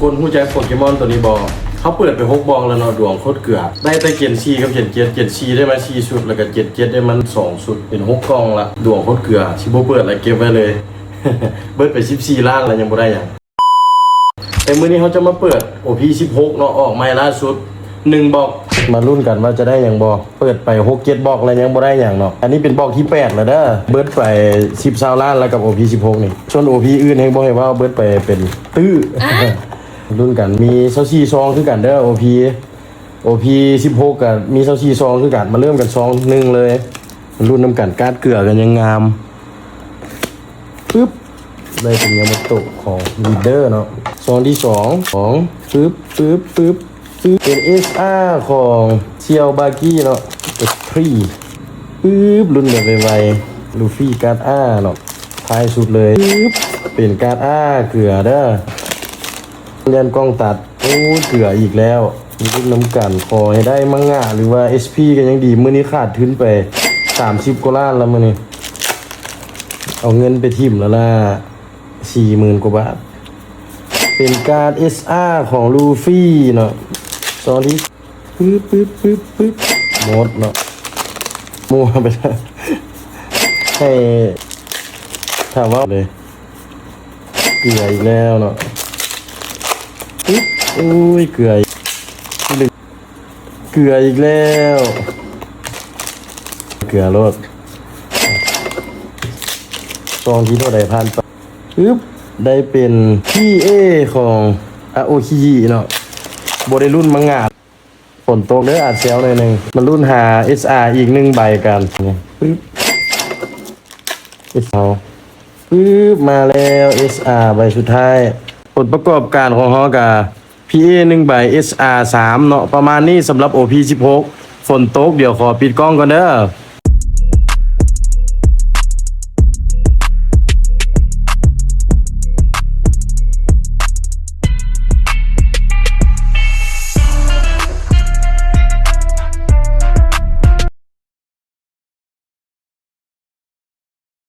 คนหู้ใจโปเกมอนตัวนี้บอเขาเปิดไป6บองแล้วเนาะดวงโคตรเกลือได้แต่เกียนซีกับเกียนเกียนซีได้มา4ชุดแล้วก็เกียนได้มัน2ชุดเป็น6กล่องละดวงโคตรเกลือสิบ่เปิดอะไรเก็บไว้เลย เบิดไป14ล้านแล้วยังบ่ได้หยังแต่มื้อนี้เขาจะมาเปิด OP 16เนาะออกใหม่ล่าสุด1บอกมาลุ้นกันว่าจะได้หยังบ่เปิดไป6 7บอกแล้วยังบ่ได้หยังเนาะอันนี้เป็นบอกที่8แล้วเด้อเบิดไป10ล้านแล้วกับ OP 16นี่ส่วน OP อื่นให้บ่ให้ว่าเบิดไปเป็นตื้อ รุ่นกันมี24ซองคือกันเด้อ OP 16กับมี24ซองคือกันมาเริ่มกันซอง1เลยรุ่นน้ำกันการ์ดเกลือกันยังงามปึ๊บได้เป็นยามาโตะของลีดเดอร์เนาะซองที่2ของปึ๊บเป็น SR ของเชียวบากี้เนาะ3ปึ๊บรุ่นแบบไวๆลูฟี่การ์ดอาเนาะท้ายสุดเลยปึ๊บเป็นการ์ดอาเกลือเด้อยันกล้องตัดโอ้เกลืออีกแล้วรุ่นน้ำกันขอให้ได้มังงะหรือว่า SP กันยังดีมื้อนี้ขาดทุนไป30กว่าล้านแล้วมื้อนี้เอาเงินไปทิ่มแล้วล่ะ 40,000 กว่าบาทเป็นการ์ด SR ของลูฟี่เนาะซองที่ปึ๊บหมดเนาะมัวไปแล้วให้ถามว่าเลยเกลืออีกแล้วเนาะปึ๊บอุ้ยเกลืออีกแล้วเกลือรสซองที่เท่าใดผ่านไปปึ๊บได้เป็นพี่เอของอาโอคิยิเนาะโบได้รุ่นมังงะฝนตกเด้ออาจเซลหน่อยนึงมันรุ่นหา SR อีก1ใบกันปึ๊บ SR ปึ๊บมาแล้ว SR ใบสุดท้ายผลประกอบการของเฮาก็ PA 1ใบ SR 3เนาะประมาณนี้สำหรับ OP 16ฝนตกเดี๋ยวขอปิดกล้องก่อนเด้อ